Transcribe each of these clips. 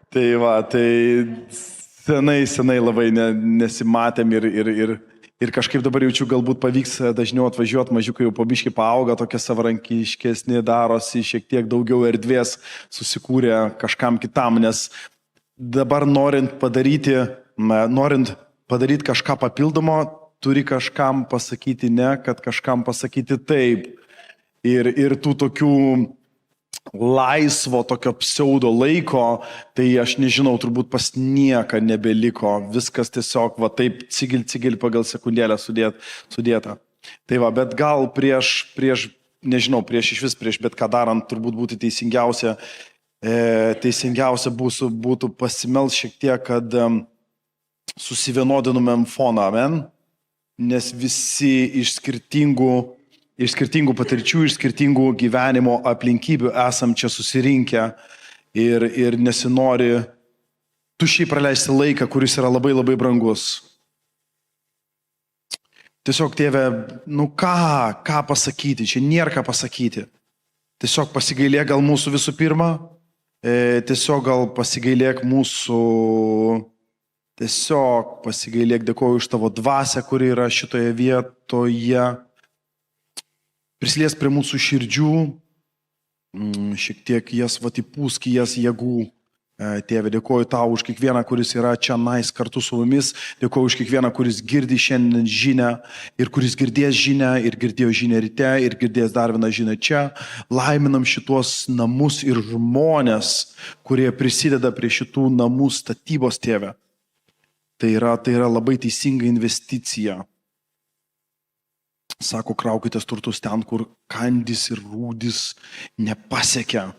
Tai va, tai senai labai nesimatėm ir kažkaip dabar jaučiu, galbūt pavyks dažniau atvažiuoti, mažiukai jau po biškį paauga, tokie savarankiškesni darosi, šiek tiek daugiau erdvės susikūrė kažkam kitam, nes dabar norint padaryti kažką papildomo, turi kažkam pasakyti ne, kad kažkam pasakyti taip. Ir tų tokių laisvo tokio pseudo laiko, tai aš nežinau, turbūt pas nieką nebeliko. Viskas tiesiog va taip cigil pagal sekundėlę sudėta. Tai va, bet gal prieš bet ką darant, turbūt būtų teisingiausia būtų pasimels šiek tiek, kad susivienodinumėm foną, amen? Nes visi iš skirtingų patirčių, iš skirtingų gyvenimo aplinkybių esam čia susirinkę ir nesinori tuščiai praleisti laiką, kuris yra labai labai brangus. Tiesiog, Tėve, ką pasakyti, čia nėra ką pasakyti. Tiesiog pasigailėk gal mūsų visų pirma, dėkoju už tavo dvasią, kuri yra šitoje vietoje. Prisiliesk prie mūsų širdžių, šiek tiek jas įpūsk į jas jėgų. Tėve, dėkoju tau už kiekvieną, kuris yra čia kartu su mumis. Dėkoju už kiekvieną, kuris girdi šiandien žinią ir kuris girdės žinią ir girdėjo žinią ryte ir girdės dar vieną žinią čia. Laiminam šitos namus ir žmonės, kurie prisideda prie šitų namų statybos, Tėve. Tai yra labai teisinga investicija. Sako, kraukitės turtus ten, kur kandys ir rūdis nepasiekia.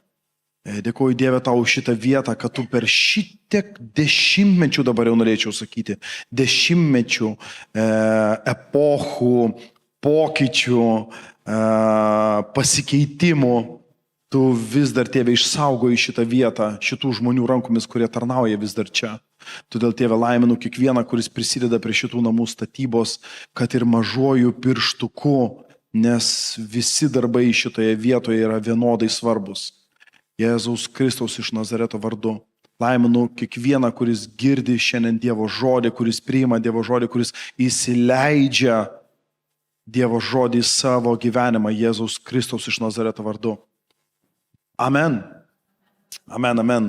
Dėkoju Dieve tau už šitą vietą, kad tu per šitiek dešimtmečių, dabar jau norėčiau sakyti, dešimtmečių, epochų, pokyčių, pasikeitimų, tu vis dar, Tėve, išsaugoji šitą vietą, šitų žmonių rankomis, kurie tarnauja vis dar čia. Todėl, Tėve, laiminu kiekvieną, kuris prisideda prie šitų namų statybos, kad ir mažuoju pirštuku, nes visi darbai šitoje vietoje yra vienodai svarbus. Jėzaus Kristaus iš Nazareto vardu. Laiminu kiekvieną, kuris girdi šiandien Dievo žodį, kuris priima Dievo žodį, kuris įsileidžia Dievo žodį į savo gyvenimą Jėzaus Kristaus iš Nazareto vardu. Amen. Amen, amen.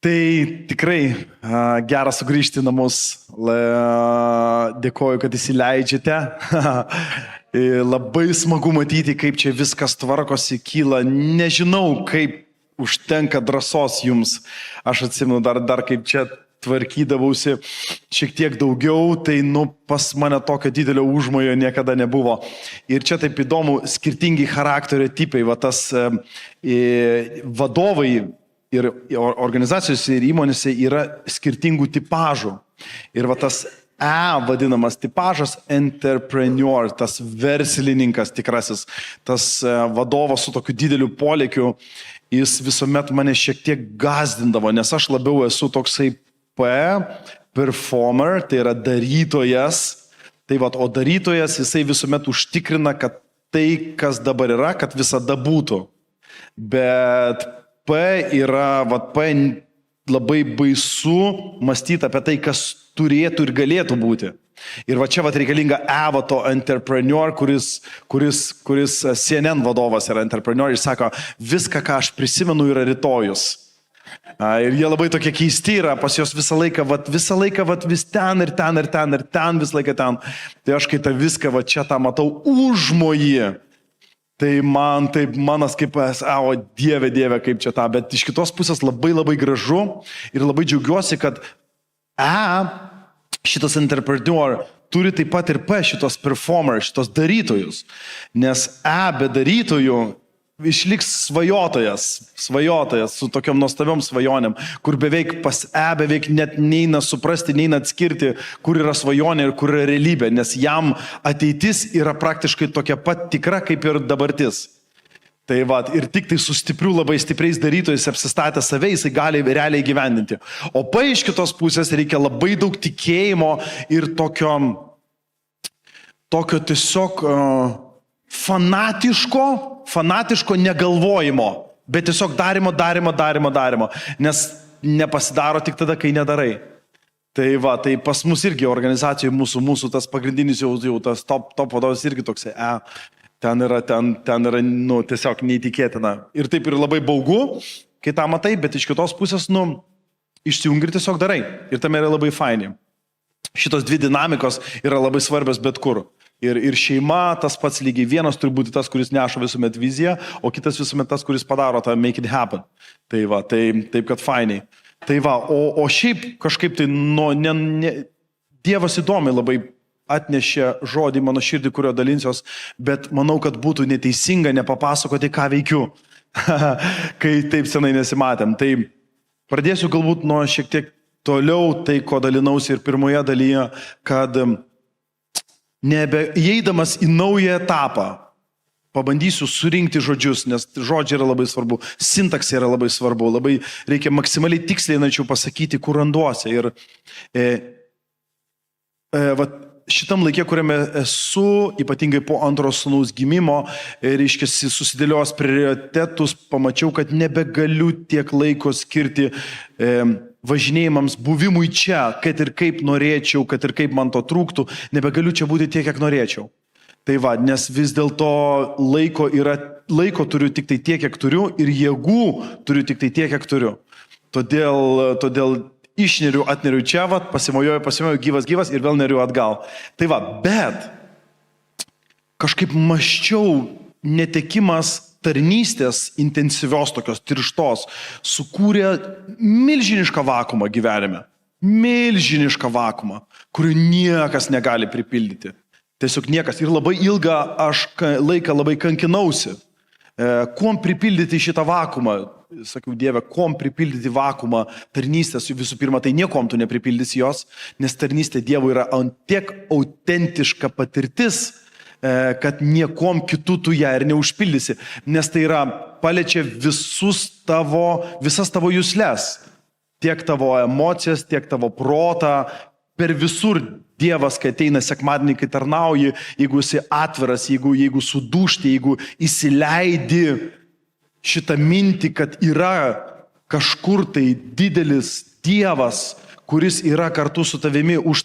Tai tikrai gera sugrįžti į namus. Dėkoju, kad įsileidžiate. Labai smagu matyti, kaip čia viskas tvarkosi, kyla. Nežinau, kaip užtenka drąsos jums. Aš atsimenu dar kaip čia tvarkydavausi šiek tiek daugiau, tai pas mane tokio didelio užmojo niekada nebuvo. Ir čia taip įdomu, skirtingi charakterio tipai, va tas vadovai ir organizacijose ir įmonėse yra skirtingų tipažų. Ir va tas vadinamas tipažas entrepreneur, tas verslininkas tikrasis, tas vadovas su tokiu dideliu polėkiu, jis visuomet mane šiek tiek gazdindavo, nes aš labiau esu toksai performer, tai yra darytojas. Tai va, o darytojas jisai visuomet užtikrina, kad tai, kas dabar yra, kad visada būtų. Bet yra labai baisu mąstyti apie tai, kas turėtų ir galėtų būti. Ir va čia reikalinga to entrepreneur, kuris CNN vadovas yra entrepreneur ir sako, viską, ką aš prisimenu, yra rytojus. Ir jie labai tokie keisti yra, pas jos visą laiką vis ten ir ten ir ten ir ten, visą laiką ten. Tai aš kai tą viską čia tą matau užmojį. Tai manas kaip, Dieve, kaip čia tą, bet iš kitos pusės labai labai gražu ir labai džiaugiuosi, kad šitas entrepreneur turi taip pat ir šitos performer, šitos darytojus, nes be darytojų išliks svajotojas su tokiom nuostabiom svajonėm, kur beveik net neina suprasti, neina atskirti, kur yra svajonė ir kur yra realybė, nes jam ateitis yra praktiškai tokia pat tikra kaip ir dabartis. Tai ir tik tai su labai stipriais darytojais apsistatę save, jisai gali realiai gyvendinti. O iš kitos pusės reikia labai daug tikėjimo ir tokio tiesiog fanatiško negalvojimo, bet tiesiog darimo. Nes nepasidaro tik tada, kai nedarai. Tai va, tai pas mus irgi organizacijoje mūsų tas pagrindinis jau tas top vadovas irgi toksai, ten yra, nu, tiesiog neįtikėtina. Ir taip ir labai baugu, kai tą matai, bet iš kitos pusės, nu, išsijungi ir tiesiog darai. Ir tame yra labai faini. Šitos dvi dinamikos yra labai svarbios bet kur. Ir šeima, tas pats lygiai, vienas turi būti tas, kuris neša visuomet viziją, o kitas visuomet tas, kuris padaro tą make it happen. Tai va, taip kad fainiai. Tai va, o šiaip kažkaip tai, nu, Dievas įdomiai labai atnešė žodį mano širdį, kurio dalinsiuos, bet manau, kad būtų neteisinga nepapasakoti, ką veikiu, kai taip senai nesimatėm. Tai pradėsiu galbūt nuo šiek tiek toliau tai, ko dalinausi ir pirmoje dalyje, kad įeidamas į naują etapą, pabandysiu surinkti žodžius, nes žodžiai yra labai svarbu, sintaksai yra labai svarbu, labai reikia maksimaliai tiksliai, norėčiau pasakyti, kur randuosi. Ir šitam laikė, kuriame esu, ypatingai po antro sūnaus gimimo, reiškia, susidėlios prioritetus, pamačiau, kad nebegaliu tiek laiko skirti važinėjimams, buvimui čia, kad ir kaip norėčiau, kad ir kaip man to trūktų, nebegaliu čia būti tiek, kiek norėčiau. Tai va, nes vis dėlto laiko turiu tik tai tiek, kiek turiu, ir jėgų turiu tik tai tiek, kiek turiu. Todėl išneriu, atneriu čia, va, pasimojoju, gyvas ir vėl neriu atgal. Tai va, bet kažkaip maščiau, netekimas tarnystės intensyvios tokios tirštos sukūrė milžinišką vakumą gyvenime. Milžinišką vakumą, kuriuo niekas negali pripildyti. Tiesiog niekas. Ir labai ilgą aš laiką labai kankinausi. Kuom pripildyti šitą vakumą? Sakiau, Dieve, kuom pripildyti vakumą tarnystės? Visų pirma, tai niekom tu nepripildysi jos, nes tarnystė Dievui yra tiek autentiška patirtis, kad niekom kitų tu ją ir neužpildysi. Nes tai yra, paliečia visas tavo juslės. Tiek tavo emocijas, tiek tavo protą. Per visur Dievas, kai ateina sekmadienį, kai tarnauji, jeigu esi atviras, jeigu sudūšti, jeigu įsileidi šitą mintį, kad yra kažkur tai didelis Dievas, kuris yra kartu su tavimi, už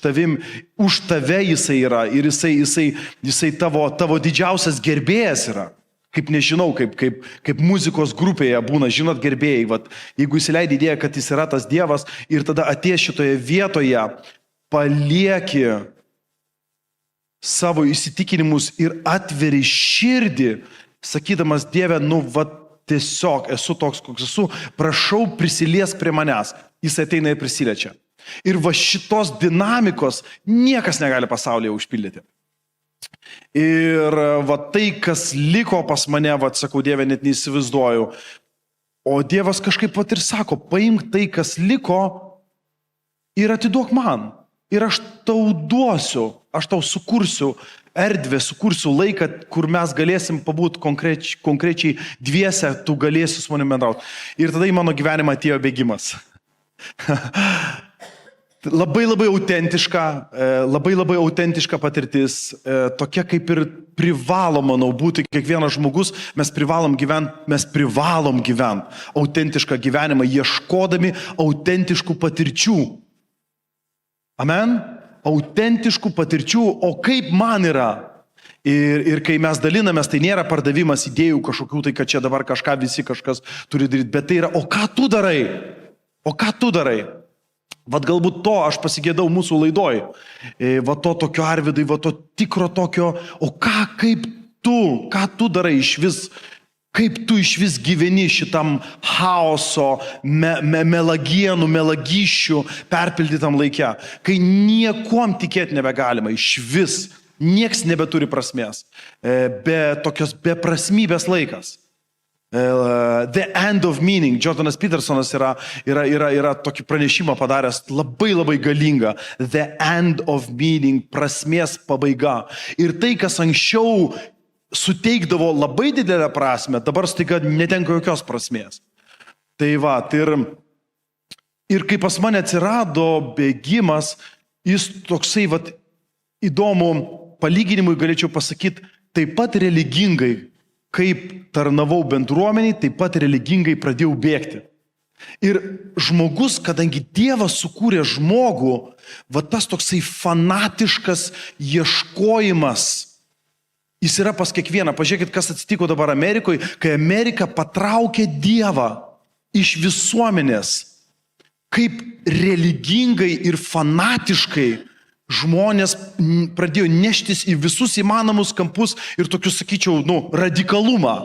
tave jisai yra ir jisai tavo didžiausias gerbėjas yra. Kaip nežinau, kaip muzikos grupėje būna, žinot, gerbėjai, vat, jeigu įsileidi idėją, kad jis yra tas Dievas ir tada atėjęs šitoje vietoje, palieki savo įsitikinimus ir atveri širdį, sakydamas, Dieve, nu, va, tiesiog esu toks, koks esu, prašau, prisiliesk prie manęs. Jis ateina ir prisiliečia. Ir va šitos dinamikos niekas negali pasaulyje užpildyti. Ir va tai, kas liko pas mane, va, sakau, Dieve, net neįsivaizduoju. O Dievas kažkaip pat ir sako, paimk tai, kas liko ir atiduok man. Ir aš tau duosiu, aš tau sukursiu erdvę, sukursiu laiką, kur mes galėsim pabūti konkrečiai dviese, tu galėsi su manim bendrauti. Ir tada į mano gyvenimą atėjo bėgimas. Labai autentiška patirtis, tokia kaip ir privalo, manau, būti kiekvienas žmogus, mes privalom gyventi autentišką gyvenimą, ieškodami autentiškų patirčių. Amen? Autentiškų patirčių, o kaip man yra. Ir kai mes dalinamės, tai nėra pardavimas idėjų kažkokių, tai kad čia dabar visi kažkas turi daryti, bet tai yra, o ką tu darai? O ką tu darai? Vat galbūt to aš pasigėdau mūsų laidoj. Va to tokio, Arvydai, va to tikro tokio, o ką tu darai iš vis? Kaip tu iš vis gyveni šitam chaoso, melagienų, melagyščių perpildytam laikę, kai niekuom tikėti nebegalima, iš vis, nieks nebeturi prasmės, tokios beprasmybės laikas. The end of meaning. Jordanas Petersonas yra tokį pranešimą padaręs labai galingą. The end of meaning, prasmės pabaiga. Ir tai, kas anksčiau suteikdavo labai didelę prasmę, dabar staiga netenka jokios prasmės. Tai va, ir kai pas mane atsirado bėgimas, jis toksai va, įdomu, palyginimui galėčiau pasakyti, taip pat religingai, kaip tarnavau bendruomeniai, taip pat religingai pradėjau bėgti. Ir žmogus, kadangi Dievas sukūrė žmogų, va tas toksai fanatiškas ieškojimas, jis yra pas kiekvieną. Pažiūrėkit, kas atsitiko dabar Amerikoje, kai Amerika patraukė Dievą iš visuomenės, kaip religingai ir fanatiškai žmonės pradėjo neštis į visus įmanomus kampus ir tokius, sakyčiau, radikalumą.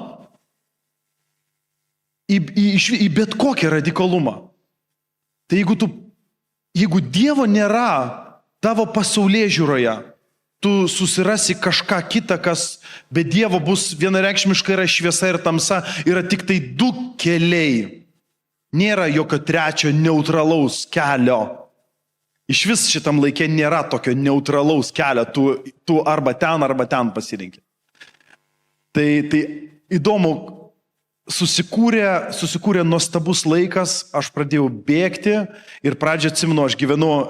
Į bet kokią radikalumą. Tai jeigu Dievo nėra tavo pasaulėžiūroje, tu susirasi kažką kitą, kas be Dievo bus vienareikšmiškai yra šviesa ir tamsa, yra tik tai du keliai. Nėra jokio trečio neutralaus kelio. Iš vis šitam laikė nėra tokio neutralaus kelio, tu arba ten pasirinki. Tai įdomu, susikūrė nuostabus laikas, aš pradėjau bėgti ir pradžią atsimenu, aš gyvenu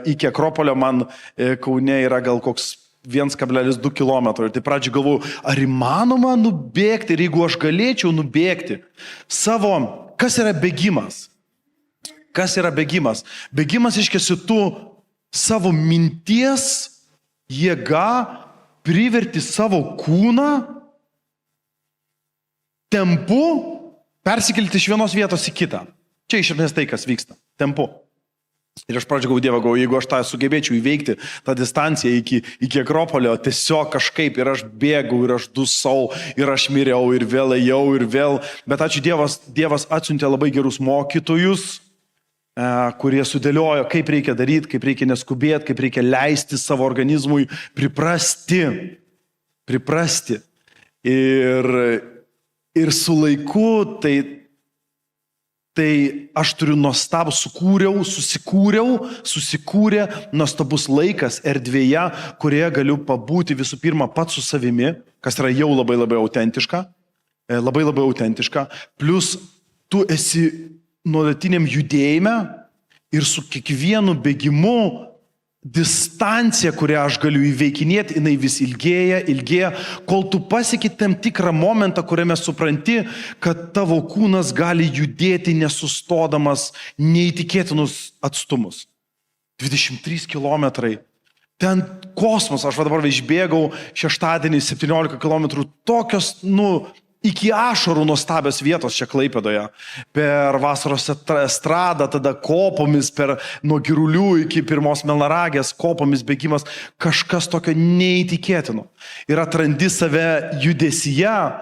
iki Akropolio, man Kaune yra gal koks 1,2 km. Ir tai pradžią galvoju, ar įmanoma nubėgti ir jeigu aš galėčiau nubėgti kas yra bėgimas? Kas yra bėgimas? Bėgimas iškėsi tu savo minties jėga priverti savo kūną tempu persikelti iš vienos vietos į kitą. Čia iš esmės tai, kas vyksta. Tempu. Ir aš pradžią galvoju, jeigu aš tą sugebėčiau įveikti, tą distanciją iki Akropolio, tiesiog kažkaip ir aš bėgau, ir aš dusau, ir aš miriau, ir vėl ėjau, ir vėl. Bet ačiū Dievas atsiuntė labai gerus mokytojus, kurie sudėliojo, kaip reikia daryti, kaip reikia neskubėti, kaip reikia leisti savo organizmui priprasti. Ir su laiku tai aš turiu nuostabų, susikūrė nuostabus laikas erdvėje, kurioje galiu pabūti visų pirma pats su savimi, kas yra jau labai labai autentiška, plus tu esi nuolatiniam judėjime ir su kiekvienu bėgimu distancija, kurią aš galiu įveikinėti, jinai vis ilgėja, kol tu pasieki tam tikrą momentą, kuriame supranti, kad tavo kūnas gali judėti nesustodamas neįtikėtinus atstumus. 23 kilometrai. Ten kosmos, aš dabar išbėgau šeštadienį 17 kilometrų, tokios, iki ašarų nuostabios vietos čia Klaipėdoje. Per vasaros estradą, tada kopomis, nuo Girulių iki pirmos Melnragės, kopomis bėgimas, kažkas tokio neįtikėtino. Ir atrandi save judesyje,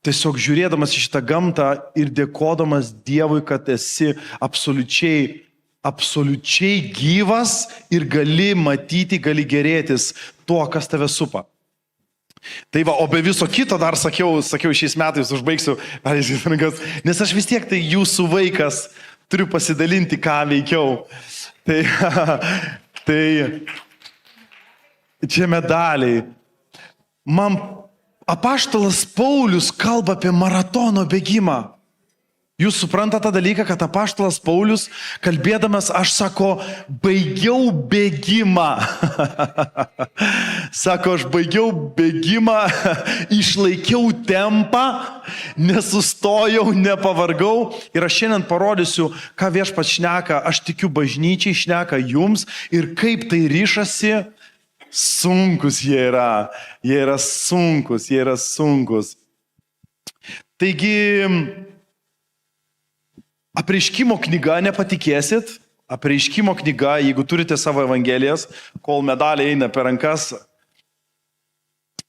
tiesiog žiūrėdamas į šitą gamtą ir dėkodamas Dievui, kad esi absoliučiai gyvas ir gali matyti, gali gerėtis tuo, kas tave supa. Tai o be viso kito dar sakiau šiais metais užbaigsiu, nes aš vis tiek tai jūsų vaikas, turiu pasidalinti, ką veikiau. Tai čia medaliai. Man apaštalas Paulius kalba apie maratono bėgimą. Jūs suprantate tą dalyką, kad apaštalas Paulius, kalbėdamas, aš baigiau bėgimą. Aš baigiau bėgimą, išlaikiau tempą, nesustojau, nepavargau. Ir aš šiandien parodysiu, ką Viešpats šneka, aš tikiu bažnyčiai, šneka jums ir kaip tai ryšasi. Sunkus jie yra sunkus. Taigi, Apreiškimo knyga, nepatikėsit, Apreiškimo knyga, jeigu turite savo evangelijas, kol medaliai eina per rankas.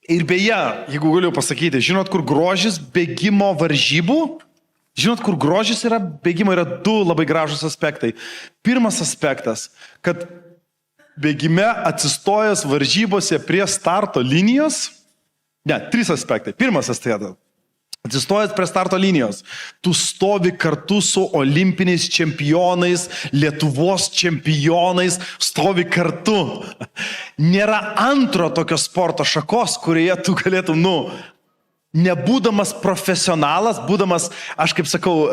Ir beje, jeigu galiu pasakyti, žinot, kur grožis bėgimo varžybų? Žinot, kur grožis yra bėgimo, yra du labai gražus aspektai. Pirmas aspektas, kad bėgime atsistojęs varžybose prie starto linijos, 3 aspektai. Pirmas aspektas. Atsistojęs prie starto linijos, tu stovi kartu su olimpiniais čempionais, Lietuvos čempionais, stovi kartu. Nėra antro tokio sporto šakos, kurioje tu galėtum, nebūdamas profesionalas, būdamas, aš kaip sakau,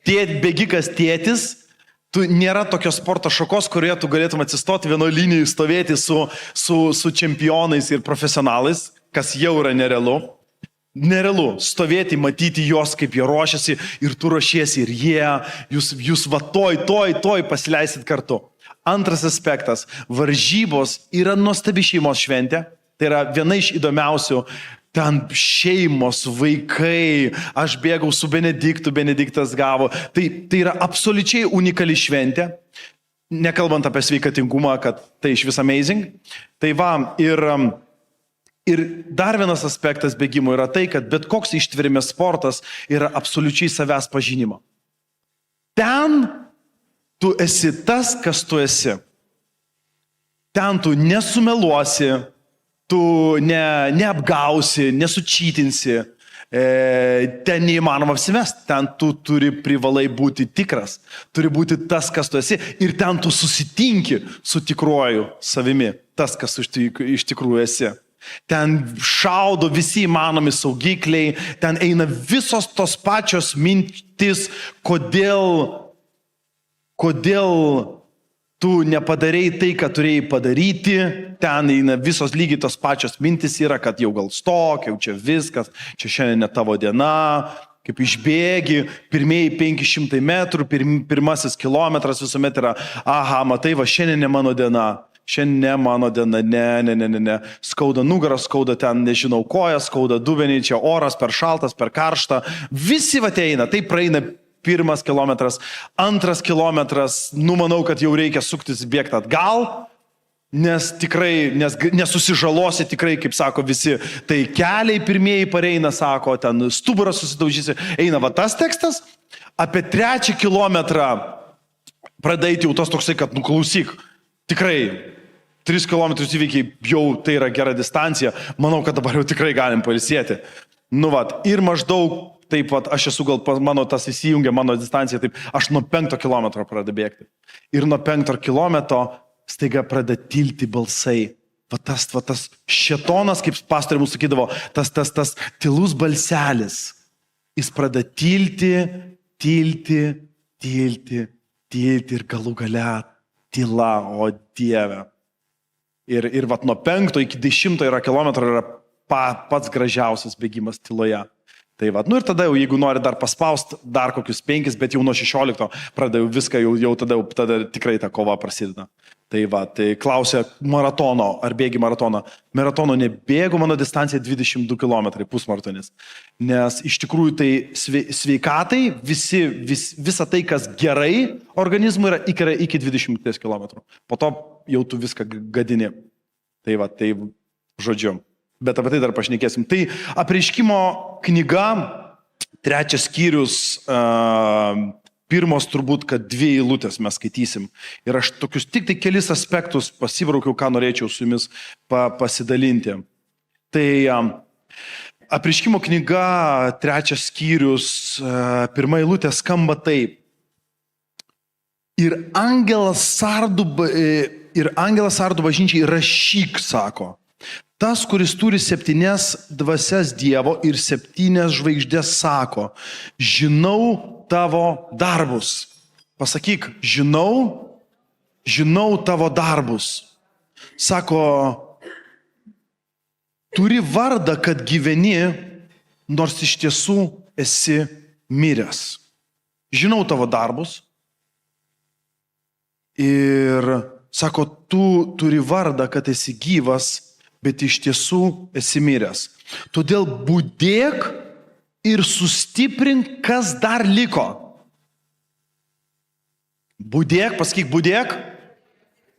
bėgikas tėtis, tu nėra tokios sporto šakos, kurioje tu galėtum atsistoti vienoje linijoje, stovėti su čempionais ir profesionalais, kas jau yra nerealu. Nerealu stovėti, matyti juos, kaip jie ruošiasi ir tu ruošiesi ir jūs va toj pasileisit kartu. Antras aspektas, varžybos yra nuostabi šeimos šventė, tai yra viena iš įdomiausių, ten šeimos, vaikai, aš bėgau su Benediktu, Benediktas gavo, tai yra absoliučiai unikali šventė, nekalbant apie sveikatingumą, kad tai iš vis amazing. Tai va, ir dar vienas aspektas bėgimo yra tai, kad bet koks ištvermės sportas yra absoliučiai savęs pažinimo. Ten tu esi tas, kas tu esi. Ten tu nesumeluosi, tu neapgausi, nesučytinsi, ten neįmanoma apsimesti, ten tu privalai būti tikras, turi būti tas, kas tu esi ir ten tu susitinki su tikruoju savimi, tas, kas iš tikrųjų esi. Ten šaudo visi įmanomi saugikliai, ten eina visos tos pačios mintis, kodėl tu nepadarei tai, ką turėjai padaryti, ten eina visos lygiai tos pačios mintis yra, kad jau gal stok, jau čia viskas, čia šiandien ne tavo diena, kaip išbėgi, pirmieji 500 metrų, pirmasis kilometras visuomet yra, aha, matai, va šiandien ne mano diena. Šiandien ne mano diena, ne. Skauda nugarą, skauda ten, nežinau, koją, skauda dubenį, čia oras per šaltas, per karštą. Visi va eina, tai praeina pirmas kilometras, antras kilometras, manau, kad jau reikia suktis bėgti atgal, nes nesusižalosi tikrai, kaip sako visi, tai keliai pirmieji pareina, sako, ten stuburas susidaužysi. Eina va tas tekstas, apie 3 kilometrą pradėti jau tas toksai, kad klausyk, tikrai 3 km įvykiai, jau tai yra gera distancija, manau, kad dabar jau tikrai galim pailsėti. Ir maždaug, taip, aš esu gal, mano tas įsijungia, mano distancija, taip, aš nuo 5 kilometro pradedu bėgti. Ir nuo 5 kilometro staiga pradeda tilti balsai. Tas šėtonas, kaip pastoriai mums sakydavo, tas tylus balselis. Jis pradeda tilti ir galų gale tyla, o Dieve. Ir nuo 5 iki 10 kilometro yra pats gražiausias bėgimas tyloje. Tai ir tada jau, jeigu nori dar paspausti, dar kokius 5, bet jau nuo 16 pradėjau viską, jau tada tikrai ta kova prasideda. Tai klausė maratono, ar bėgi maratoną. Maratono nebėgu, mano distancija 22 km, pusmaratonis. Nes iš tikrųjų tai sveikatai, visa tai, kas gerai organizmui yra iki 20 km. Po to jau tu viską gadini. Tai žodžiu. Bet apie tai dar pašnekėsim. Tai Apreiškimo knyga, 3 skyrius, pirmos turbūt, kad 2 eilutės mes skaitysim. Ir aš tokius tik tai kelis aspektus pasibraukiau, ką norėčiau su jumis pasidalinti. Tai Apreiškimo knyga, 3 skyrius, 1 eilutė skamba taip. Ir angelas sardo bažnyčiai rašyk, sako. Tas, kuris turi 7 dvasias Dievo ir 7 žvaigždės, sako, žinau tavo darbus. Pasakyk, žinau tavo darbus. Sako, turi vardą, kad gyveni, nors iš tiesų esi miręs. Žinau tavo darbus. Ir sako, tu turi vardą, kad esi gyvas, bet iš tiesų esi miręs. Todėl budėk ir sustiprink, kas dar liko. Budėk, pasakyk, budėk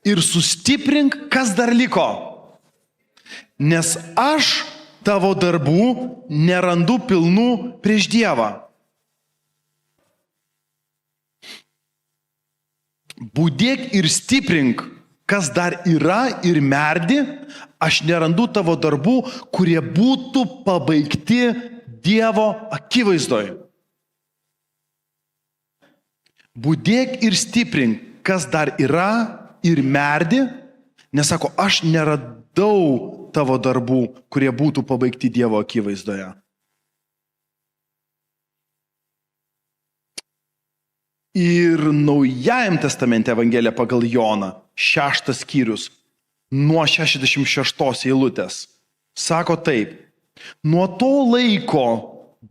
ir sustiprink, kas dar liko. Nes aš tavo darbų nerandu pilnų prieš Dievą. Budėk ir stiprink, kas dar yra ir merdi, aš nerandu tavo darbų, kurie būtų pabaigti Dievo akivaizdoje. Budėk ir stiprink, kas dar yra ir merdi, nes sako, aš neradau tavo darbų, kurie būtų pabaigti Dievo akivaizdoje. Ir Naujajam testamente Evangelija pagal Joną, 6 skyrius, nuo 66 eilutės, sako taip, Nuo to laiko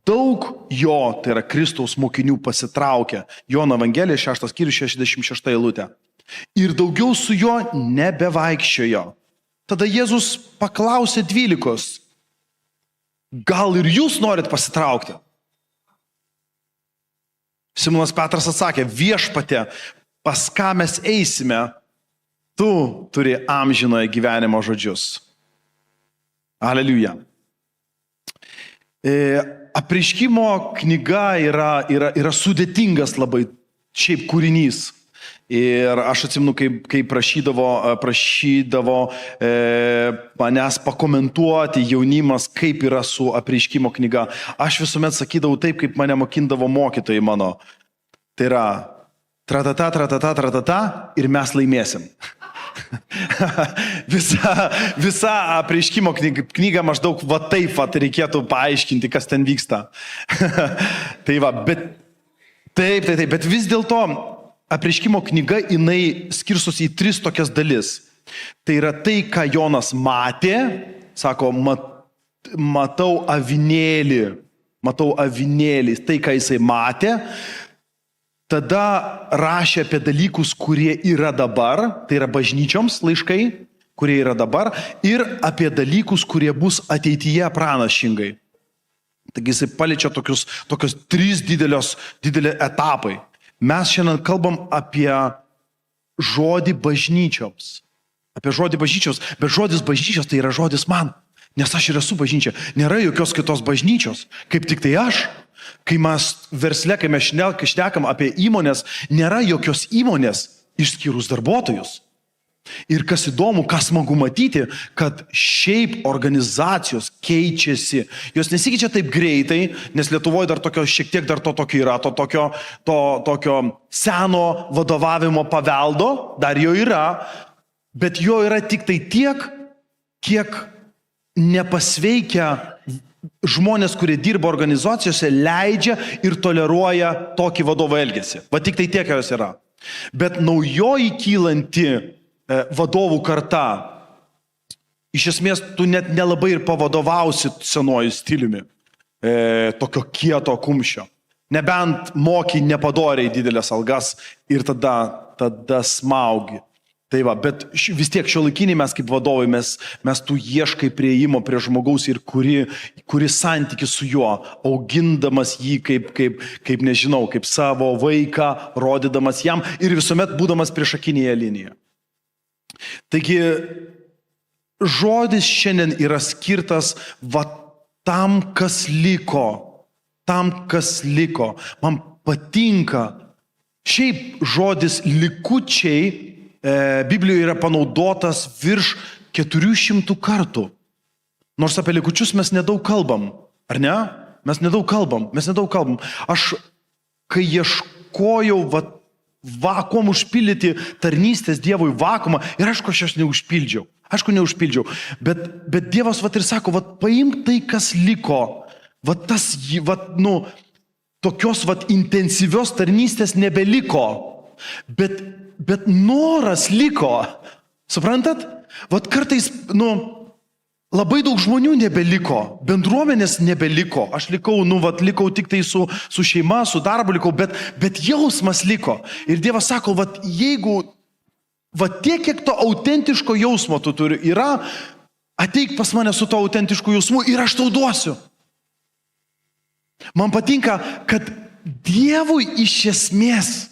daug jo, tai yra Kristaus mokinių, pasitraukė. Jono Evangelija 6 skyrius 66 eilutė. Ir daugiau su juo nebevaikščiojo. Tada Jėzus paklausė 12. Gal ir jūs norit pasitraukti? Simonas Petras atsakė, viešpatie, pas ką mes eisime, tu turi amžinojo gyvenimo žodžius. Aleliuja. Apreiškimo knyga yra sudėtingas labai šiaip kūrinys. Ir aš atsimenu, kai prašydavo manęs pakomentuoti jaunimas, kaip yra su apreiškimo knyga. Aš visuomet sakydavau taip, kaip mane mokindavo mokytojai mano. Tai yra tratata ir mes laimėsim. Visa apreiškimo knyga maždaug va taip reikėtų paaiškinti, kas ten vyksta. Tai va, bet vis dėlto apreiškimo knyga, jinai skirstosi į 3 tokias dalis. Tai yra tai, ką Jonas matė, sako, matau avinėlį, tai, ką jisai matė. Tada rašė apie dalykus, kurie yra dabar, tai yra bažnyčioms laiškai, kurie yra dabar, ir apie dalykus, kurie bus ateityje pranašingai. Taigi jisai paliečia tokios 3 didelė etapai. Mes šiandien kalbam apie žodį bažnyčioms. Apie žodį bažnyčios. Bet žodis bažnyčios tai yra žodis man. Nes aš ir esu bažnyčia. Nėra jokios kitos bažnyčios. Kaip tik tai aš. Kai mes versle, kai mes šnekam apie įmonės, nėra jokios įmonės išskyrus darbuotojus. Ir kas įdomu, kas smagu matyti, kad šiaip organizacijos keičiasi. Jos nesikeičia taip greitai, nes Lietuvoje dar šiek tiek dar to tokio yra, to tokio seno vadovavimo paveldo, dar jo yra, bet jo yra tik tai tiek, kiek nepasveikia žmonės, kurie dirba organizacijose, leidžia ir toleruoja tokį vadovo elgesį. Va tik tai tiek jos yra. Bet naujoji kylanti vadovų karta, iš esmės tu net nelabai ir pavadovausi senuoju stiliumi, tokio kieto kumščio. Nebent moki nepadoriai didelės algas ir tada smaugi. Tai va, bet vis tiek šiuolaikiniai mes kaip vadovai, mes tu ieškai prieimo prie žmogaus ir kuri santyki su juo, augindamas jį kaip nežinau, kaip savo vaiką, rodydamas jam ir visuomet būdamas priešakinėje linijoje. Taigi, žodis šiandien yra skirtas tam, kas liko. Man patinka. Šiaip žodis likučiai Biblijoje yra panaudotas virš 400 kartų. Nors apie likučius mes nedaug kalbam, ar ne? Mes nedaug kalbam. Aš, kai ieškojau vakuom užpildyti tarnystės Dievui vakuumą, ir aišku, aš neužpildžiau. Bet Dievas ir sako, paimk tai, kas liko. Tokios intensyvios tarnystės nebeliko. Bet noras liko. Suprantat? Kartais, labai daug žmonių nebeliko, bendruomenės nebeliko. Aš likau tik tai su šeima, su darbu likau, bet jausmas liko. Ir Dievas sako, jeigu tiek, kiek to autentiško jausmo tu turi, ateik pas mane su to autentišku jausmu ir aš tau duosiu. Man patinka, kad Dievui iš esmės,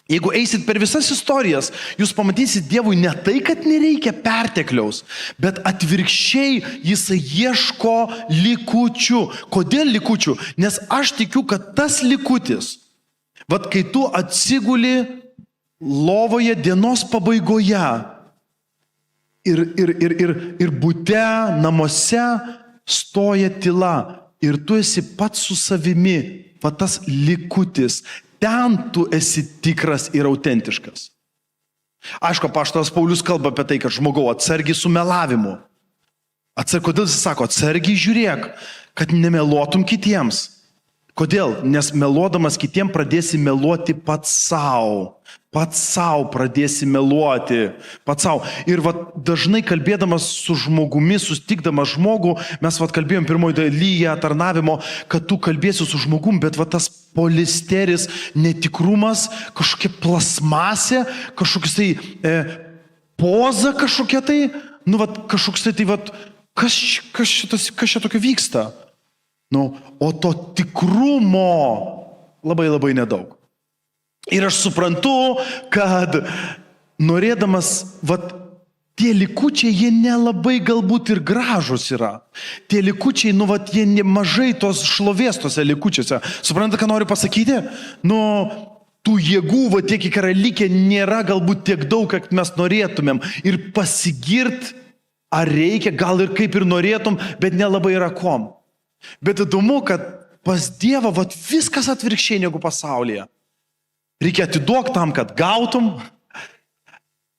jeigu eisit per visas istorijas, jūs pamatysit Dievui ne tai, kad nereikia pertekliaus, bet atvirkščiai jisai ieško likučių. Kodėl likučių? Nes aš tikiu, kad tas likutis, kai tu atsiguli lovoje dienos pabaigoje ir bute, namuose stoja tyla ir tu esi pats su savimi, tas likutis. Ten tu esi tikras ir autentiškas. Aišku, apaštalas Paulius kalba apie tai, kad žmogau atsargiai su melavimu. Kodėl jis sako, atsargiai žiūrėk, kad nemeluotum kitiems. Kodėl? Nes meluodamas kitiems pradėsi meluoti pats savo. pats savo pradėsi meluoti, pats savo. Ir dažnai kalbėdamas su žmogumi, sustikdamas žmogų, mes kalbėjom pirmoji dalyje tarnavimo, kad tu kalbėsi su žmogum, bet tas polisteris, netikrumas, kažkokia plasmasė, kažkokia tai poza kažkokia tai, kažkoks tai, kas čia tokio vyksta? O to tikrumo labai labai nedaug. Ir aš suprantu, kad norėdamas, tie likučiai, jie nelabai galbūt ir gražus yra. Tie likučiai, jie mažai tos šlovės tose likučiuose. Suprantate, ką noriu pasakyti? Tų jėgų, tiek, kiek yra likę, nėra galbūt tiek daug, kad mes norėtumėm. Ir pasigirt, ar reikia, gal ir kaip ir norėtum, bet nelabai yra kom. Bet įdomu, kad pas Dievą viskas atvirkščiai negu pasaulyje. Reikia atiduok tam, kad gautum,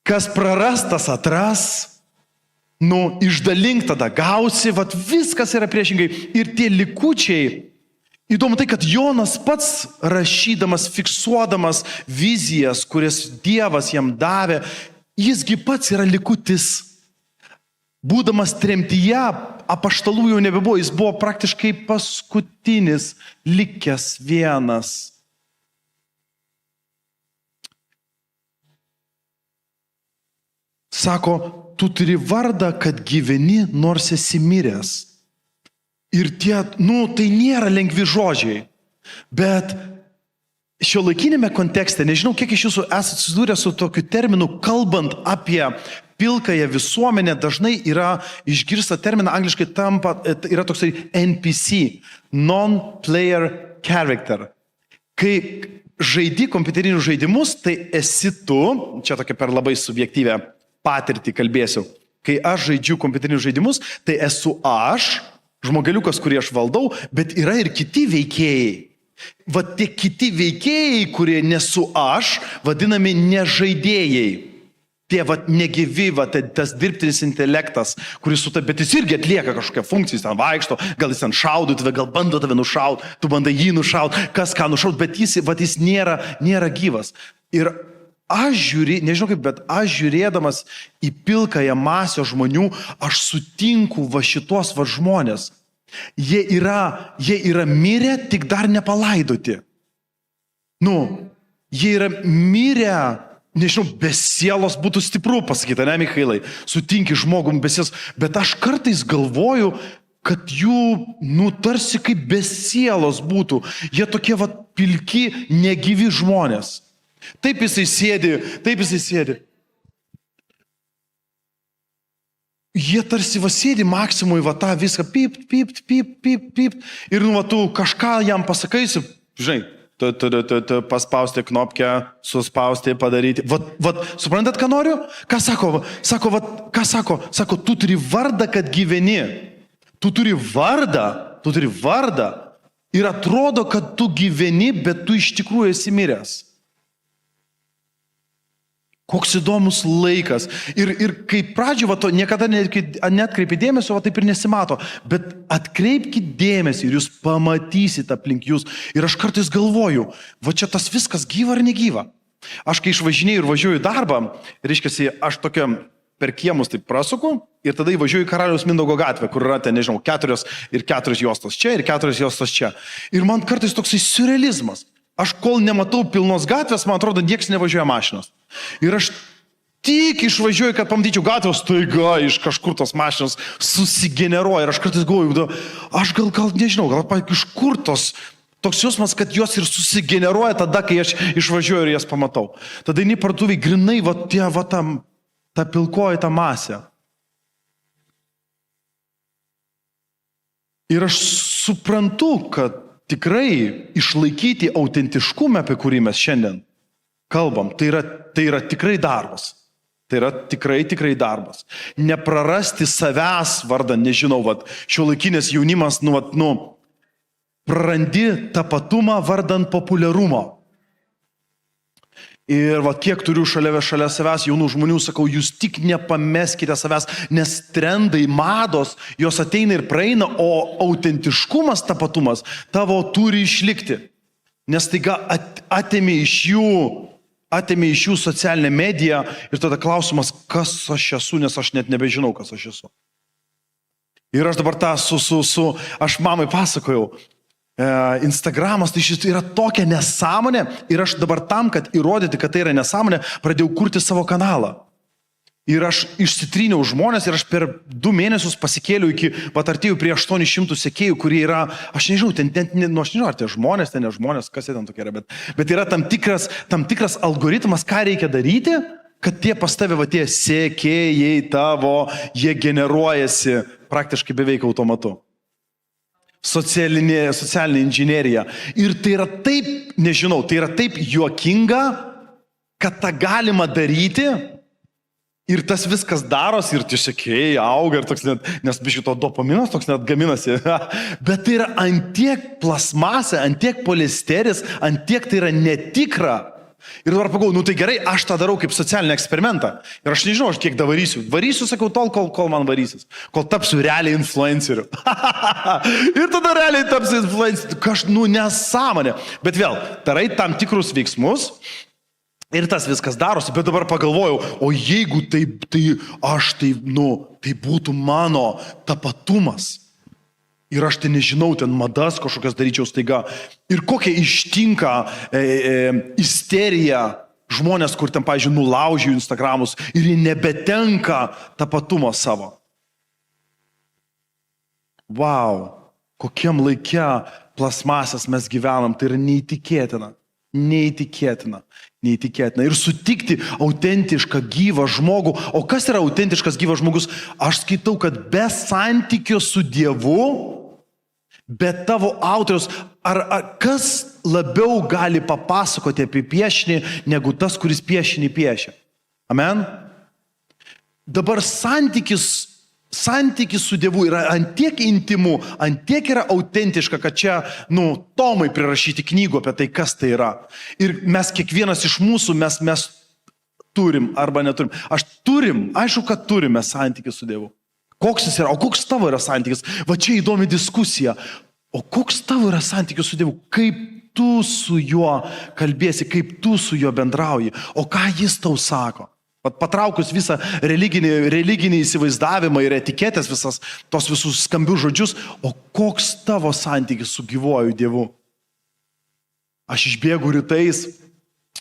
kas prarastas atras, išdalink tada gausi, viskas yra priešingai. Ir tie likučiai, įdomu tai, kad Jonas pats rašydamas, fiksuodamas vizijas, kurias Dievas jam davė, jisgi pats yra likutis. Būdamas tremtyje, apaštalų jau nebebuvo, jis buvo praktiškai paskutinis, likęs vienas. Sako, tu turi vardą, kad gyveni, nors esi miręs. Ir tai nėra lengvi žodžiai. Bet šiuolaikinėme kontekste, nežinau, kiek iš jūsų esate susidūrę su tokiu terminu, kalbant apie pilkąją visuomenę, dažnai yra išgirsta terminą, angliškai yra toksai NPC, non-player character. Kai žaidi kompiuterinius žaidimus, tai esi tu, čia tokia per labai subjektyvę patirtį kalbėsiu. Kai aš žaidžiu kompiuterinius žaidimus, tai esu aš, žmogeliukas, kurį aš valdau, bet yra ir kiti veikėjai. Tie kiti veikėjai, kurie nesu aš, vadinami nežaidėjai. Tie negyvi, tas dirbtinis intelektas, kuris bet jis irgi atlieka kažkokią funkciją, jis ten vaikšto, gal jis ten šaudo tave, gal bando tave nušaut, tu bandai jį nušaut, kas ką nušaut, bet jis nėra gyvas. Ir nežinau kaip, bet aš žiūrėdamas į pilkąją masę žmonių, aš sutinku šitos žmonės. Jie yra mirę, tik dar nepalaidoti. Jie yra mirę, nežinau, be sielos būtų stipru pasakyti, ne, Michailai? Sutinki žmogum be sielos, bet aš kartais galvoju, kad jų, tarsi kaip be sielos būtų. Jie tokie pilki, negyvi žmonės. Taip jisai sėdi. Jie tarsi sėdi maksimui, tą viską, pypt. Ir tu kažką jam pasakaisi, žinai, paspausti knopkę, suspausti, padaryti. Suprantat, ką noriu? Ką sako? Sako, tu turi vardą, kad gyveni. Tu turi vardą. Ir atrodo, kad tu gyveni, bet tu iš tikrųjų esi miręs. Koks įdomus laikas. Ir kai pradžioje niekada neatkreipi dėmesio, taip ir nesimato. Bet atkreipkite dėmesį ir jūs pamatysite aplink jūs. Ir aš kartais galvoju, čia tas viskas gyva ar negyva. Aš kai išvažinėjau ir važiuoju į darbą, reiškia, aš tokiam per kiemus taip prasuku ir tada įvažiuoju į Karaliaus Mindaugo gatvę, kur yra, nežinau, 4 juostos čia ir 4 juostos čia. Ir man kartais toksai siurrealizmas. Aš kol nematau pilnos gatvės, man atrodo, nieks nevažiuoja mašinos. Ir aš tik išvažiuoju, kad pamatyčiau gatvės, staiga iš kažkur tos mašinos susigeneruoja. Ir aš kartais galvoju, aš gal nežinau, iš kur toks jausmas, kad jos ir susigeneruoja tada, kai aš išvažiuoju ir jas pamatau. Tada eini parduoviai grinai, ta pilkoji ta masė. Ir aš suprantu, kad tikrai išlaikyti autentiškumą, apie kurį mes šiandien kalbam, tai yra tikrai darbas. Tai yra tikrai darbas. Neprarasti savęs vardan, nežinau, šiuolaikinės jaunimas, prarandi tapatumą vardan populiarumo. Ir kiek turiu šalia savęs jaunų žmonių, sakau, jūs tik nepameskite savęs, nes trendai, mados, jos ateina ir praeina, o autentiškumas, tapatumas tavo turi išlikti. Nes taiga atėmė iš jų atėmė iš jų socialinę mediją ir tada klausimas, kas aš esu, nes aš net nebežinau, kas aš esu. Ir aš dabar aš mamai pasakojau, Instagramas tai šis yra tokia nesąmonė ir aš dabar tam, kad įrodyti, kad tai yra nesąmonė, pradėjau kurti savo kanalą. Ir aš išsitryniau žmonės ir aš per 2 mėnesius pasikėliau iki, artėjau prie 800 sekėjų, kurie yra, aš nežinau, aš nežinau, ar tie žmonės, ten ne žmonės, kas jie ten tokie yra, bet yra tam tikras algoritmas, ką reikia daryti, kad tie pas tave, tie sekėjai tavo, jie generuojasi praktiškai beveik automatu. Socialinė inžinerija. Ir tai yra taip, nežinau, tai yra taip juokinga, kad tą galima daryti ir tas viskas daros ir tie sekėjai auga ir toks net, nes biškai to dopaminas toks net gaminasi. Bet tai yra antiek plasmasė, antiek poliesteris, antiek tai yra netikra. Ir dabar pagalvoju, tai gerai, aš tą darau kaip socialinį eksperimentą. Ir aš nežinau, aš kiek davarysiu. Varysiu, sakau, tol, kol man varysis. Kol tapsiu realiai influenceriu. Ir tada realiai tapsiu influenceriu. Nesąmonė. Bet vėl, darai tam tikrus veiksmus ir tas viskas darosi. Bet dabar pagalvojau, o jeigu tai būtų mano tapatumas. Ir aš ten nežinau, ten madas kažkokias daryčiau staiga. Ir kokia ištinka isterija žmonės, kur ten, pavyzdžiui, nulaužė Instagramus ir jie nebetenka tapatumo savo. Vau, kokiam laike plasmasės mes gyvenam, tai yra neįtikėtina. Neįtikėtina. Ir sutikti autentišką gyvą žmogų. O kas yra autentiškas gyvas žmogus? Aš skaitau, kad be santykio su Dievu, be tavo autorius, ar kas labiau gali papasakoti apie piešinį, negu tas, kuris piešinį piešia? Amen? Dabar santykis su Dievu yra antiek intimu, antiek yra autentiška, kad čia, tomai prirašyti knygų apie tai, kas tai yra. Ir mes, kiekvienas iš mūsų, mes turim arba neturim. Aišku, kad turime santykį su Dievu. Koks jis yra? O koks tavo yra santykis? Va čia įdomi diskusija. O koks tavo yra santykis su Dievu? Kaip tu su juo kalbėsi, kaip tu su juo bendrauji? O ką jis tau sako? Patraukus visą religinį įsivaizdavimą ir etiketės, tos visus skambius žodžius, o koks tavo santykis su gyvuoju Dievu? Aš išbėgu rytais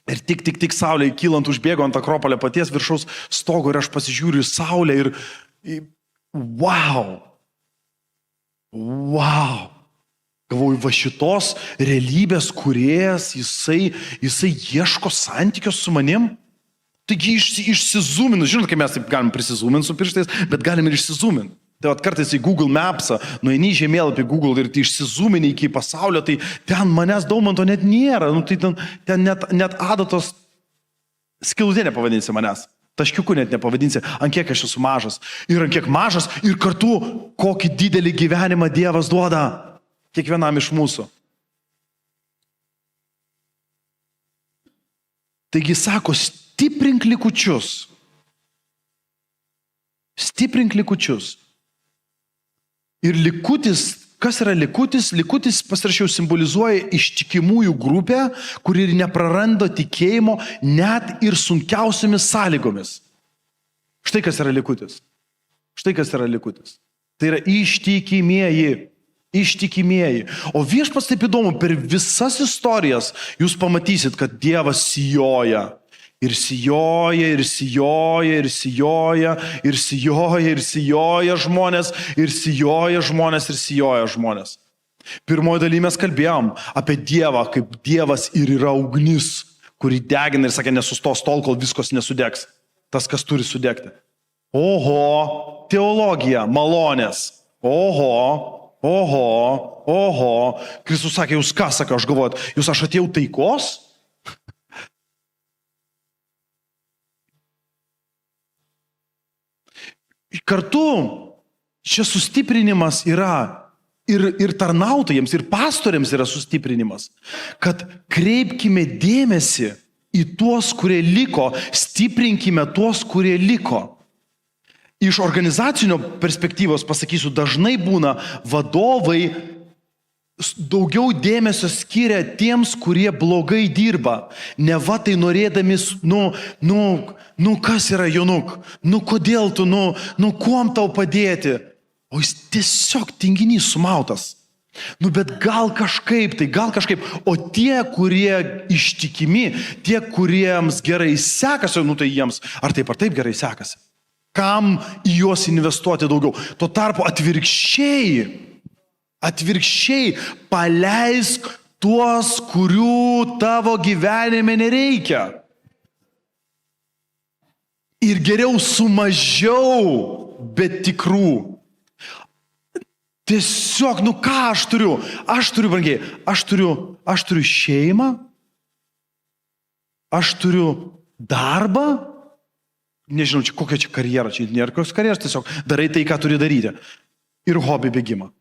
ir tik saulė kylant užbėgu ant Akropolio paties viršaus stogo ir aš pasižiūriu į saulę ir wow. Galvoju, va šitos realybės kūrėjas, jisai ieško santykios su manim. Taigi išsizūminu, žinot, kai mes taip galim prisizūminti su pirštais, bet galim ir išsizūminti. Tai kartais į Google Mapsą, nueini žemėlapį Google ir išsizūmini iki pasaulio, tai ten manęs Daumanto net nėra, tai ten net adatos skilutė nepavadinsi manęs. Taškiukų net nepavadinsi, ant kiek aš esu mažas. Ir ant kiek mažas, ir kartu kokį didelį gyvenimą Dievas duoda kiekvienam iš mūsų. Taigi sako, stiprink likučius. Stiprink likučius. Ir likutis, kas yra likutis? Likutis, pasirašiau, simbolizuoja ištikimųjų grupę, kuri nepraranda tikėjimo net ir sunkiausiamis sąlygomis. Štai kas yra likutis. Tai yra ištikimieji. O Viešpats taip įdomu, per visas istorijas jūs pamatysit, kad Dievas sijoja. Ir sijoja žmonės. Pirmoje dalyje mes kalbėjom apie Dievą, kaip Dievas ir yra ugnis, kuri degina ir sakė, nesustos tol, kol viskas nesudegs. Tas, kas turi sudegti. Oho, teologija, malonės. Oho. Kristus sakė, jūs ką sakė, aš galvoju, aš atėjau taikos? Kartu čia sustiprinimas yra ir tarnautojams, ir pastoriams yra sustiprinimas, kad kreipkime dėmesį į tuos, kurie liko, stiprinkime tuos, kurie liko. Iš organizacinio perspektyvos pasakysiu, dažnai būna vadovai daugiau dėmesio skiria tiems, kurie blogai dirba. Ne va tai norėdami, kas yra Jonuk? Kodėl tu, kuom tau padėti? O jis tiesiog tinginys sumautas. Bet gal kažkaip. O tie, kurie ištikimi, tie, kuriems gerai sekasi, tai jiems ar taip gerai sekasi. Kam į juos investuoti daugiau? Tuo tarpu atvirkščiai paleisk tuos, kurių tavo gyvenime nereikia. Ir geriau su mažiau, bet tikrų. Tiesiog, ką aš turiu? Aš turiu, brangiai, aš turiu šeimą, aš turiu darbą, nežinau, kokia čia karjera, čia nėra koks karjeras, tiesiog darai tai, ką turi daryti. Ir hobį bėgimą.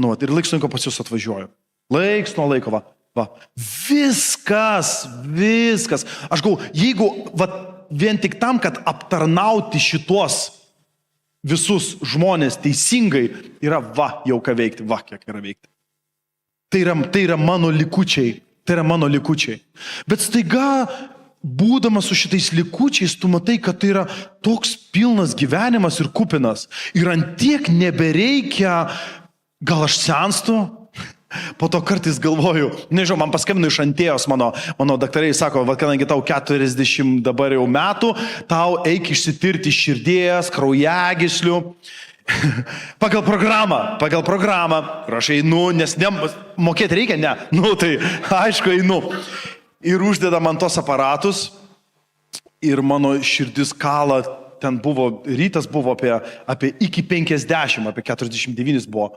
Ir laiks nuo laiko pas jūs atvažiuoju. Laiks nuo laiko, va. Viskas. Aš galvoju, jeigu vien tik tam, kad aptarnauti šitos visus žmonės teisingai, yra jau ką veikti, kiek yra veikti. Tai yra mano likučiai. Bet staiga, būdamas su šitais likučiais, tu matai, kad tai yra toks pilnas gyvenimas ir kupinas. Ir ant tiek nebereikia, gal aš senstu? Po to kartais galvoju, nežinau, man paskambino iš Antėjos, mano daktarai sako, kadangi tau 40 dabar jau metų, tau eik išsitirti širdies, kraujagyslių. Pagal programą. Ir aš einu, nes mokėti reikia, ne. Tai aišku, einu. Ir uždeda man tos aparatus. Ir mano širdis kala, ten buvo, rytas buvo apie iki 50, apie 49 buvo.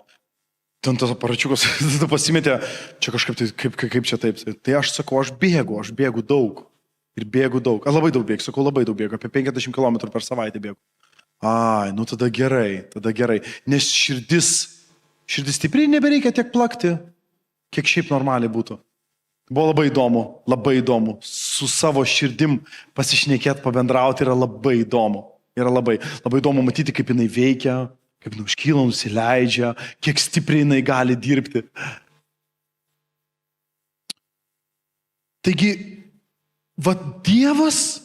Ten tas aparačiukas pasimetė, čia kažkaip tai, kaip čia taip. Tai aš sakau, aš bėgu daug. Ir bėgu daug. Labai daug bėgu, sakau, labai daug bėgu. Apie 50 km per savaitę bėgu. Tada gerai. Nes širdis stipriai nebereikia tiek plakti, kiek šiaip normaliai būtų. Buvo labai įdomu. Su savo širdim pasišnekėti, pabendrauti yra labai įdomu. Yra labai įdomu matyti, kaip jinai veikia, kaip jinai užkyla, nusileidžia, kiek stipriai jinai gali dirbti. Taigi, Dievas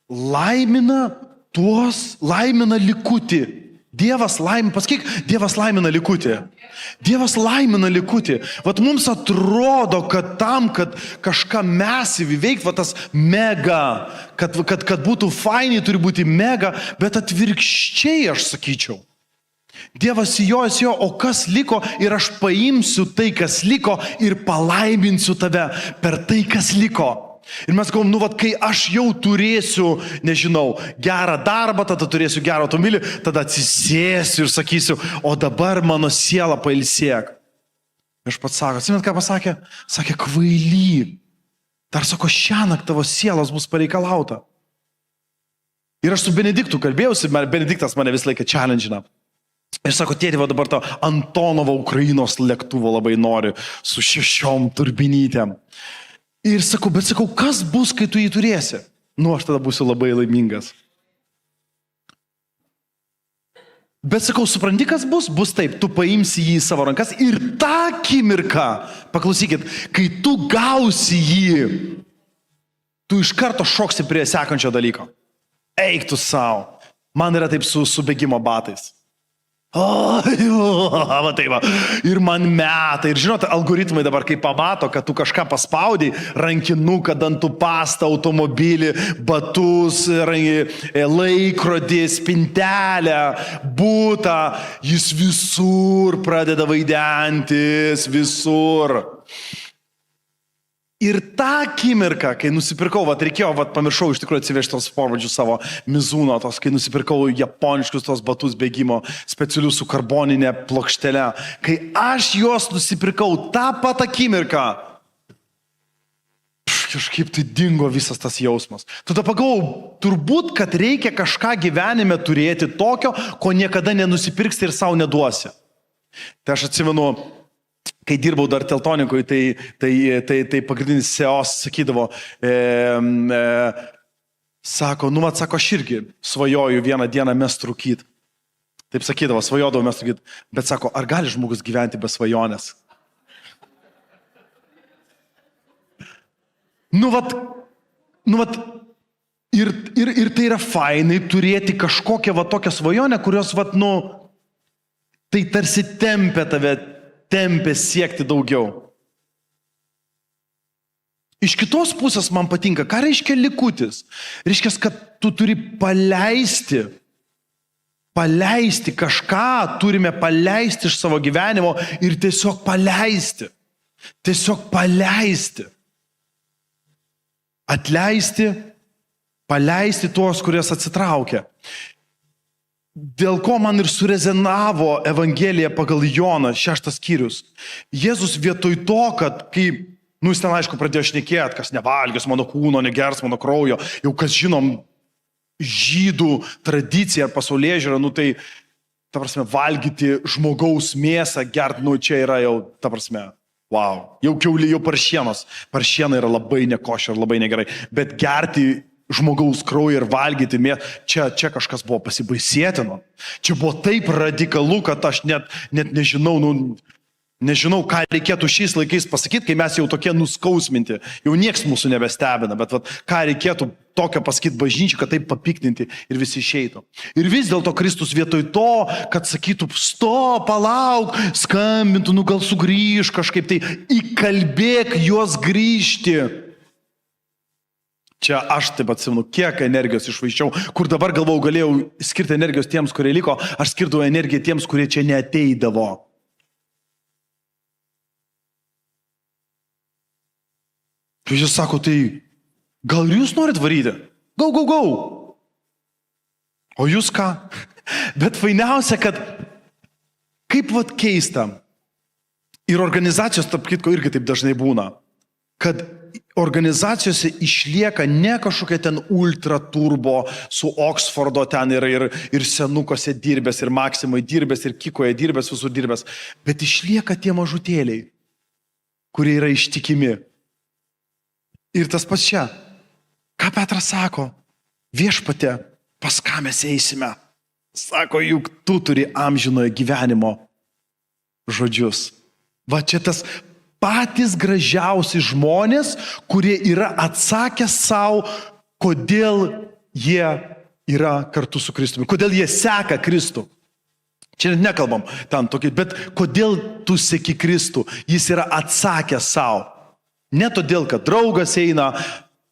laimina likutį. Dievas laimina likutį. Mums atrodo, kad tam, kad kažką mes įveikti, tas mega, kad būtų fainiai, turi būti mega, bet atvirkščiai aš sakyčiau. Dievas jo, o kas liko ir aš paimsiu tai, kas liko ir palaiminsiu tave per tai, kas liko. Ir mes galvom, kai aš jau turėsiu, nežinau, gerą darbą, tada turėsiu gerą automobilį, tada atsisėsiu ir sakysiu, o dabar mano siela pailsėk. Aš pats sako, atsimint, ką pasakė? Sakė, kvaily. Dar sako, šiąnakt tavo sielos bus pareikalauta. Ir aš su Benediktu kalbėjausi, Benediktas mane visą laiką challengina. Ir sako, tėti, dabar to Antonovo Ukrainos lėktuvo labai nori, su 6 turbinytėm. Ir sakau, kas bus, kai tu jį turėsi? Aš tada būsiu labai laimingas. Bet sakau, supranti, kas bus? Bus taip, tu paimsi jį į savo rankas ir tą akimirką, paklausykit, kai tu gausi jį, tu iš karto šoksi prie sekančio dalyko. Eik tu savo. Man yra taip su bėgimo batais. Ir man meta. Ir žinot, algoritmai dabar, kai pamato, kad tu kažką paspaudai, rankinuką, dantų pastą, automobilį, batus, laikrodį, spintelę, butą, jis visur pradeda vaidentis, visur. Ir tą akimirką, kai nusipirkau, reikėjo, pamiršau iš tikrųjų atsivežti tos sportbačius savo Mizuno, kai nusipirkau japoniškus tos batus bėgimo, specialius su karboninė plokštelė, kai aš juos nusipirkau tą pat akimirką, kažkaip tai dingo visas tas jausmas. Tada pagalvojau, turbūt, kad reikia kažką gyvenime turėti tokio, ko niekada nenusipirksi ir savo neduosi. Tai aš atsimenu, kai dirbau dar Teltonikui, tai pagrindinis SEOs sakydavo, sako, aš irgi svajoju vieną dieną mest rūkyt. Taip sakydavo, svajodavau mest rūkyt. Bet sako, ar gali žmogus gyventi be svajonės? Nu vat, ir tai yra fainai turėti kažkokią va tokią svajonę, kurios vat, tai tarsi tempia siekti daugiau. Iš kitos pusės man patinka, ką reiškia likutis? Reiškia, kad tu turi paleisti kažką, turime paleisti iš savo gyvenimo ir tiesiog paleisti. Atleisti, paleisti tuos, kurias atsitraukia. Dėl ko man ir surezonavo Evangelija pagal Joną, 6 skyrius. Jėzus vietoj to, kad kai, jis ten aišku pradėjo šnekėti, kas nevalgys mano kūno, negers mano kraujo, jau kas žinom žydų tradiciją ar pasaulėžiūrą, tai, ta prasme, valgyti žmogaus mėsą, gert, čia yra jau, ta prasme, wow, jau kiaulė, jau paršiena yra labai nekošia ir labai negerai, bet gerti žmogaus kraują ir valgyti mėsą, čia kažkas buvo pasibaisėtino. Čia buvo taip radikalu, kad aš net nežinau, ką reikėtų šiais laikais pasakyti, kai mes jau tokie nuskausminti, jau nieks mūsų nebestebina, bet ką reikėtų tokio pasakyti bažnyčiai, kad taip papiktinti ir visi išeitų. Ir vis dėlto Kristus vietoj to, kad sakytų, stop, palauk, skambintų, gal sugrįž kažkaip, tai įkalbėk juos grįžti. Čia aš taip atsimenu, kiek energijos išvaiščiau, kur dabar galėjau skirti energijos tiems, kurie liko, aš skirdavau energiją tiems, kurie čia neateidavo. Jūs sako, tai gal jūs norit varyti? Go! O jūs ką? Bet fainiausia, kad kaip keista. Ir organizacijos, tarp kitko, irgi taip dažnai būna, kad organizacijose išlieka ne kažkokia ten ultra turbo su Oksfordo ten ir senukose dirbęs, ir Maksimai dirbęs, ir Kikoje dirbęs, visur dirbęs, bet išlieka tie mažutėliai, kurie yra ištikimi. Ir tas pats čia. Ką Petras sako? Viešpatie, pas ką mes eisime? Sako, juk tu turi amžinojo gyvenimo žodžius. Va čia tas patys gražiausi žmonės, kurie yra atsakę savo, kodėl jie yra kartu su Kristumi, kodėl jie seka Kristų. Čia net nekalbam ten tokį, bet kodėl tu seki Kristų, jis yra atsakęs savo. Ne todėl, kad draugas eina,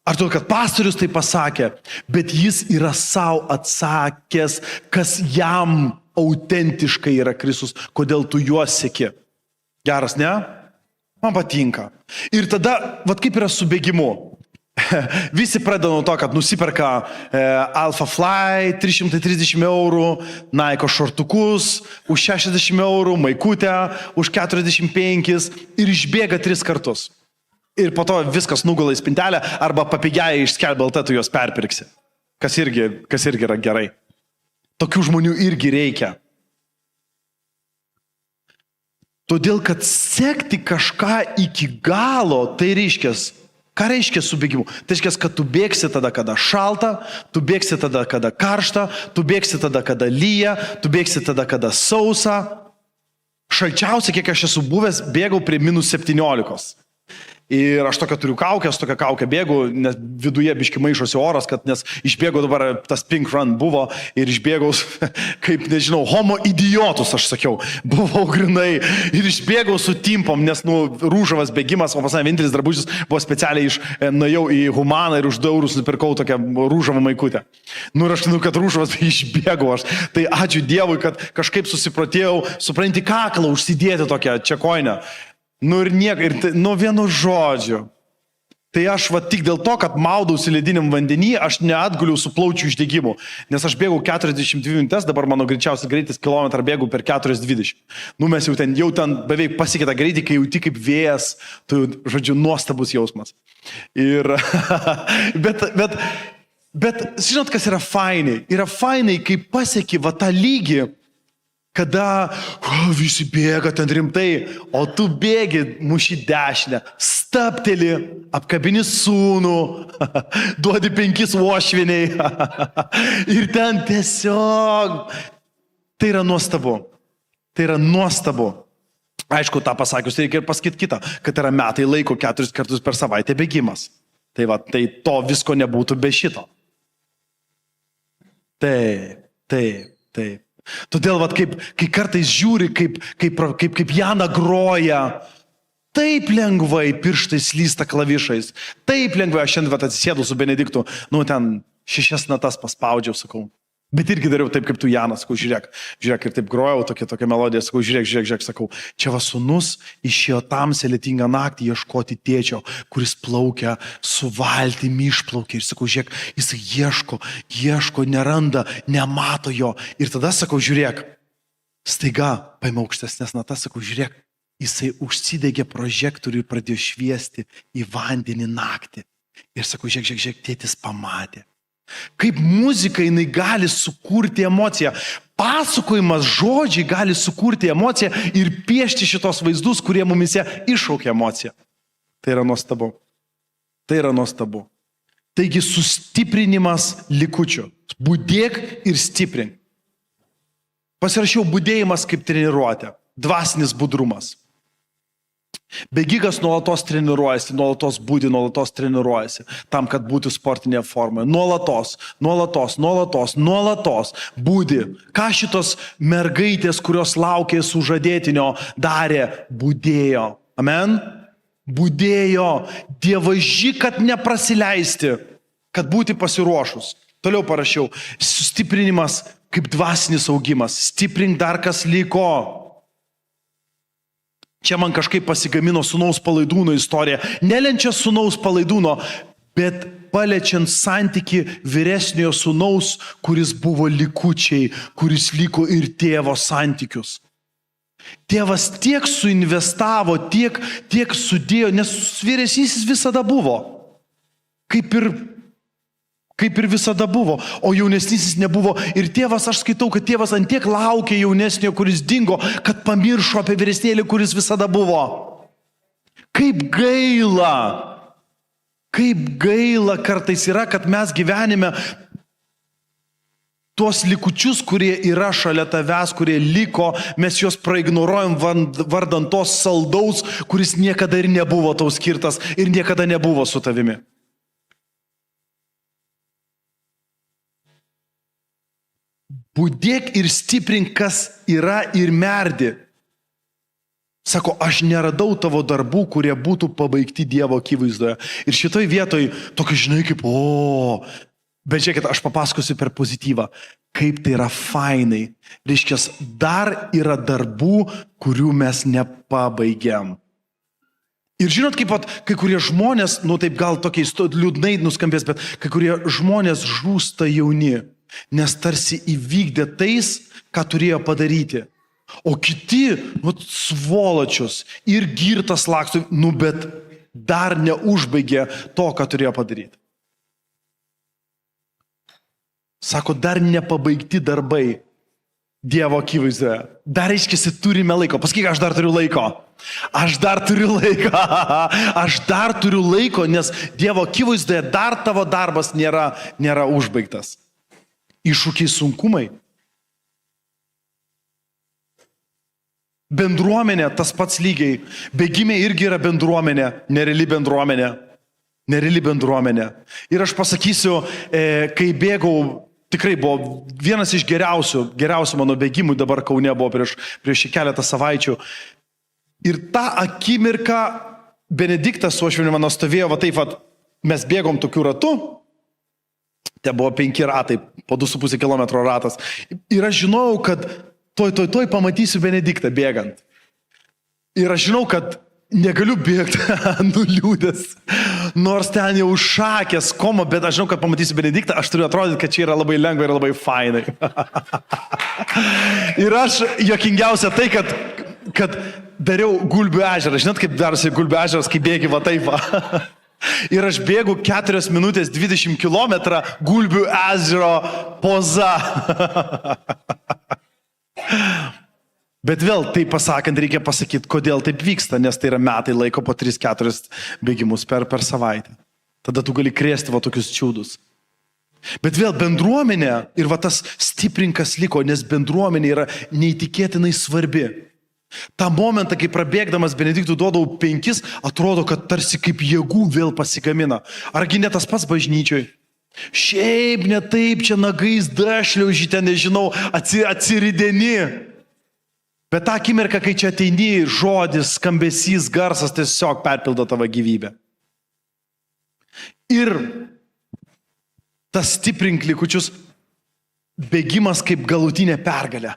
ar todėl, kad pastorius tai pasakė, bet jis yra savo atsakęs, kas jam autentiškai yra Kristus, kodėl tu juos seki. Geras, ne? Man patinka. Ir tada, kaip yra su bėgimu. Visi pradeda nuo to, kad nusiperka Alpha Fly 330 €, Nike šortukus už 60 €, maikutę už 45 ir išbėga 3 kartus. Ir po to viskas nugula į spintelę arba papigiai iš Skelbiu.lt tu juos perpirksi. Kas irgi yra gerai. Tokių žmonių irgi reikia. Todėl, kad sekti kažką iki galo, tai reiškia, ką reiškia su bėgimu? Tai reiškia, kad tu bėgsi tada, kada šalta, tu bėgsi tada, kada karšta, tu bėgsi tada, kada lyja, tu bėgsi tada, kada sausa. Šalčiausia, kiek aš esu buvęs, bėgau prie -17. Ir aš tokią turiu kaukę, aš tokią kaukę bėgu, nes viduje biški maišosi oras, nes išbėgau dabar, tas Pink Run buvo ir išbėgau, kaip nežinau, homo idiotus, aš sakiau, buvau grinai ir išbėgau su timpom, nes, rūžavas bėgimas, o pas mane vienintelis drabužis buvo specialiai nuėjau į Humaną ir už 2 € nupirkau tokią rūžavą maikutę. Ir aš žinau, kad rūžavas išbėgau aš. Tai ačiū Dievui, kad kažkaip susiprotėjau, supranti kaklą užsidėti tokią čekoinę. Vienu žodžiu. Tai aš tik dėl to, kad maudausi lediniam vandenį, aš neatguliu su plaučių uždegimu. Nes aš bėgau 42 minutės, dabar mano greičiausias greitis kilometrą bėgu per 4:20. Mes jau ten beveik pasiekė tą greitį, kai jauti kaip vėjas, tai, žodžiu, nuostabus jausmas. Bet žinot, kas yra fainai? Yra fainai, kai pasieki tą lygį, kada visi bėga ten rimtai, o tu bėgi, muši dešinę, stapteli, apkabini sūnų, duodi 5 uošviniai ir ten tiesiog. Tai yra nuostabu. Aišku, tą pasakius, reikia ir pasakyti kitą, kad yra metai laiko 4 kartus per savaitę bėgimas. Tai va, tai to visko nebūtų be šito. Taip. Todėl, va, kai kartais žiūri, kaip Jana groja, taip lengvai pirštais slysta klavišais, taip lengvai, aš šiandien atsisėdau su Benediktu, ten 6 natas paspaudžiau, sakau. Bet irgi dariau taip, kaip tu, Janas, sakau, žiūrėk, ir taip grojau tokią melodiją, sakau, žiūrėk, sakau, čia va sūnus išėjo tamsią lietingą naktį ieškoti tėčio, kuris plaukia su valtim, išplaukia, ir sakau, žiūrėk, jis ieško, neranda, nemato jo, ir tada, sakau, žiūrėk, staiga paėmė aukštesnės natas, sakau, žiūrėk, jisai užsidegė prožektorių ir pradėjo šviesti į vandenį naktį. Ir sakau, žiūrėk, tėtis pamatė. Kaip muzika jinai gali sukurti emociją. Pasakojimas žodžiai gali sukurti emociją ir piešti šitos vaizdus, kurie mumise iššaukia emociją. Tai yra nuostabu. Taigi sustiprinimas likučių. Budėk ir stiprink. Pasirašiau budėjimas kaip treniruotė. Dvasinis budrumas. Bėgikas nuolatos treniruojasi, nuolatos budi, nuolatos treniruojasi, tam, kad būtų sportinėje formoje. Nuolatos budi. Ką šitos mergaitės, kurios laukė sužadėtinio, darė? Budėjo. Amen? Budėjo. Dievaži, kad neprasileisti, kad būti pasiruošus. Toliau parašiau. Sustiprinimas kaip dvasinis augimas. Stiprink dar kas liko. Čia man kažkaip pasigamino sūnaus Palaidūno istorija. Nelenčia sūnaus Palaidūno, bet paliečiant santyki vyresniojo sūnaus, kuris buvo likučiai, kuris liko ir tėvo santykius. Tėvas tiek suinvestavo, tiek sudėjo, nes vyresnysis visada buvo. Kaip ir visada buvo, o jaunesnysis nebuvo. Ir tėvas, aš skaitau, kad tėvas antiek laukė jaunesnio, kuris dingo, kad pamiršo apie vyresnėlį, kuris visada buvo. Kaip gaila kartais yra, kad mes gyvenime tuos likučius, kurie yra šalia tavęs, kurie liko, mes juos praignoruojam vardant tos saldaus, kuris niekada ir nebuvo tau skirtas ir niekada nebuvo su tavimi. Budėk ir stiprink, kas yra ir merdi. Sako, aš neradau tavo darbų, kurie būtų pabaigti Dievo akivaizdoje. Ir šitoj vietoj tokia, žinai, kaip, bet žiūrėkit, aš papasakosiu per pozityvą, kaip tai yra fainai. Reiškia, dar yra darbų, kurių mes nepabaigiam. Ir žinot, kaip kai kurie žmonės, taip gal tokiais liūdnai nuskambės, bet kai kurie žmonės žūsta jauni. Nes tarsi įvykdė tais, ką turėjo padaryti. O kiti, svoločius ir girtas laksto, bet dar neužbaigė to, ką turėjo padaryti. Sako, dar nepabaigti darbai Dievo akivaizdoje. Dar reiškiasi, turime laiko. Pasakyk, aš dar turiu laiko. Aš dar turiu laiko, nes Dievo akivaizdoje dar tavo darbas nėra užbaigtas. Iššūkiai, sunkumai. Bendruomenė, tas pats lygiai. Bėgimė irgi yra bėgime nereali bendruomenė. Ir aš pasakysiu, kai bėgau, tikrai buvo vienas iš geriausių mano bėgimų, dabar Kaune buvo prieš keletą savaičių. Ir tą akimirką Benediktas su Ošviniu mano stovėjo, mes bėgom tokiu ratu. Te buvo 5 ratai, po 2,5 km ratas. Ir aš žinojau, kad toj pamatysiu Benediktą bėgant. Ir aš žinau, kad negaliu bėgti nuliūdęs. Nors ten jau šakės, koma, bet aš žinau, kad pamatysiu Benediktą, aš turiu atrodyti, kad čia yra labai lengva ir labai fainai. Ir aš juokingiausia tai, kad dariau Gulbių ežerą. Žinot, kaip darosi Gulbių ežeras, kai bėgi va taip va. Ir aš bėgu 4 minutės 20 km Gulbių ežero poza. Bet vėl tai pasakant, reikia pasakyti, kodėl taip vyksta, nes tai yra metai laiko po 3-4 bėgimus per savaitę. Tada tu gali krėsti tokius čiūdus. Bet vėl bendruomenė ir tas stiprinkas liko, nes bendruomenė yra neįtikėtinai svarbi. tą momentą, kai prabėgdamas Benediktų duodavau 5, atrodo, kad tarsi kaip jėgų vėl pasigamina. Argi ne tas pats bažnyčioj? Šiaip ne taip, čia nagais dašliauži, ten nežinau, atsirideni. Bet tą akimirką, kai čia ateini, žodis, skambesys, garsas tiesiog perpildo tavo gyvybę. Ir tas stiprink likučius, bėgimas kaip galutinė pergalė.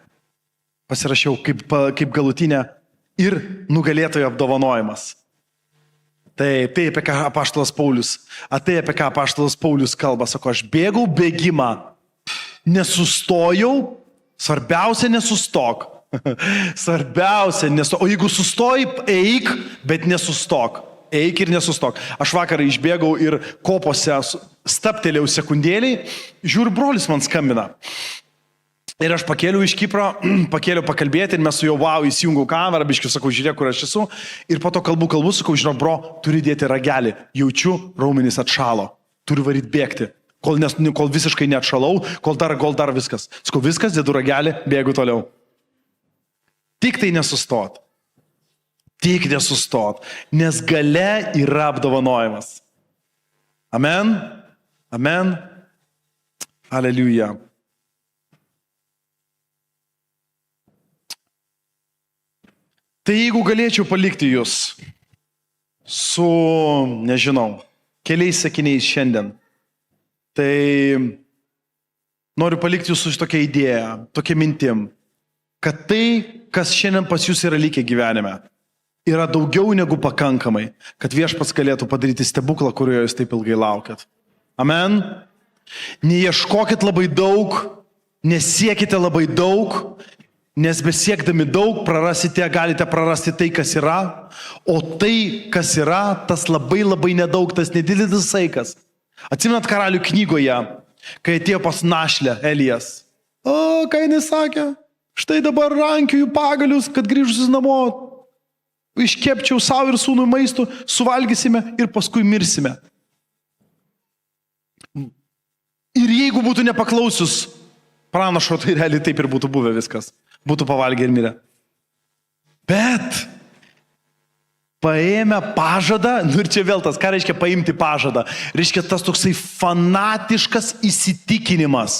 Pasirašiau kaip galutinė ir nugalėtojo apdovanojimas. Tai apie ką apaštalas Paulius kalba, sako, aš bėgau bėgimą, nesustojau, svarbiausia nesustok. Svarbiausia nesustok. O jeigu sustoji, eik, bet nesustok. Eik ir nesustok. Aš vakarą išbėgau ir kopose staptelėjau sekundėliai, žiūriu, brolis man skambina. Ir aš pakėliau iš Kipro, pakėliau pakalbėti ir mes su juo, įsijungau kamerą, biškiu, sakau, žiūrėk, kur aš esu. Ir po to kalbu, sakau, žinau, bro, turi dėti ragelį. Jaučiu, raumenys atšalo. Turiu varyti bėgti. Kol visiškai neatšalau, kol dar viskas. Sakau, viskas, dėdu ragelį, bėgu toliau. Tik tai nesustot. Tik nesustot. Nes gale yra apdovanojimas. Amen. Amen. Aleliuja. Tai jeigu galėčiau palikti jūs su, nežinau, keliais sakiniais šiandien, tai noriu palikti jūs su tokia idėja, tokia mintim, kad tai, kas šiandien pas jūs yra likę gyvenime, yra daugiau negu pakankamai, kad Viešpats galėtų padaryti stebuklą, kurio jūs taip ilgai laukiat. Amen. Neieškokit labai daug, nesiekite labai daug, nes besiekdami daug galite prarasti tai, kas yra, o tai, kas yra, tas labai labai nedaug, tas nedidelis saikas. Atsimenat Karalių knygoje, kai atėjo pas našlę Elijas. Ką jis sakė? Štai dabar rankioju pagalius, kad grįžusis namo, iškepčiau savo ir sūnui maistų, suvalgysime ir paskui mirsime. Ir jeigu būtų nepaklausius pranašo, tai realiai taip ir būtų buvę viskas. Būtų pavalgę ir mirę. Bet paėmė pažadą, ir čia vėl tas, ką reiškia paimti pažadą? Reiškia tas toksai fanatiškas įsitikinimas.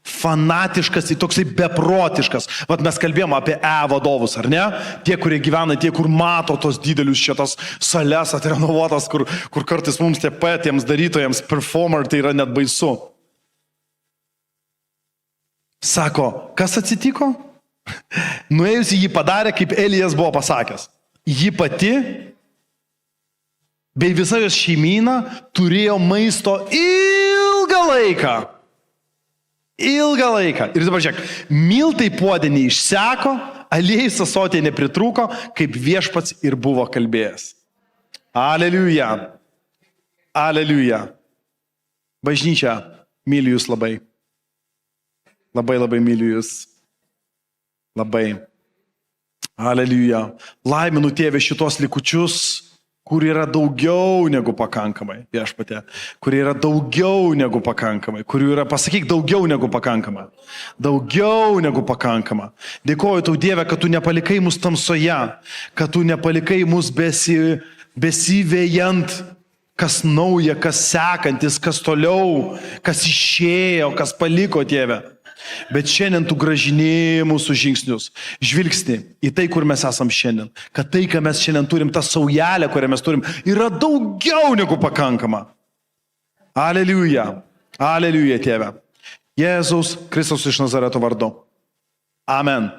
Fanatiškas, toksai beprotiškas. Vat mes kalbėjome apie vadovus, ar ne? Tie, kurie gyvena, tie, kur mato tos didelius šitas sales atrenovuotas, kur kartais mums tiems darytojams, performer, tai yra net baisu. Sako, kas atsitiko? Nuėjusi jį padarė, kaip Elijas buvo pasakęs. Ji pati, bei visa jos šeimyna, turėjo maisto ilgą laiką. Ilgą laiką. Ir dabar žiūrėk, miltai puodė neišseko, aliejus ąsotyje nepritrūko, kaip Viešpats ir buvo kalbėjęs. Aleliuja. Aleliuja. Bažnyčia, myliu jūs labai. Labai labai myliu jūs. Labai. Aleliuja. Laiminu Tėve šitos likučius, kur yra daugiau negu pakankamai, Viešpatie. Kur yra daugiau negu pakankamai. Kur yra, pasakyk, daugiau negu pakankamai. Daugiau negu pakankamai. Dėkoju Tau, Dieve, kad Tu nepalikai mus tamsoje, kad Tu nepalikai mus besivėjant, kas nauja, kas sekantis, kas toliau, kas išėjo, kas paliko, Tėve. Bet šiandien Tu gražini mūsų žingsnius, žvilgsnį į tai, kur mes esam šiandien. Kad tai, ką mes šiandien turim, tą saujelę, kurią mes turim, yra daugiau negu pakankama. Aleliuja. Aleliuja, Tėve. Jėzaus Kristaus iš Nazareto vardu. Amen.